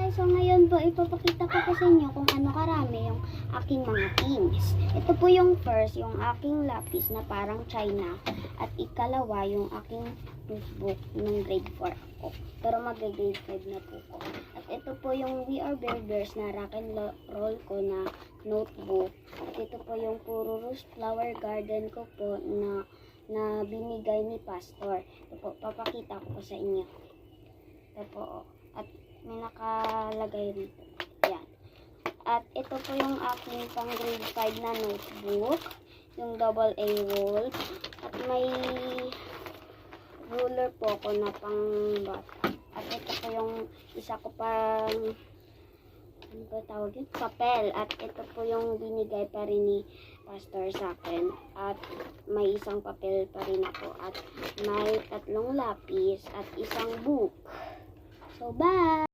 So ngayon po, ipapakita ko po sa inyo kung ano karami yung aking mga things. Ito po yung first, yung aking lapis na parang China. At ikalawa, yung aking notebook ng grade 4 ako. Pero mag-grade 5 na po ko. At ito po yung We Are Bear Bears na rock and roll ko na notebook. At ito po yung Puro Rose Flower Garden ko po na binigay ni Pastor. Ito po, papakita ko po sa inyo. Ito po, at may nakalagay rito. Yan. At ito po yung aking pang grade 5 na notebook. Yung double A roll. At may ruler po ako na pang bata. At ito po yung isa ko pang ano ba tawag yun? Papel. At ito po yung binigay pa rin ni Pastor sa akin. At may isang papel pa rin ako. At may 3 lapis at isang book. So, bye!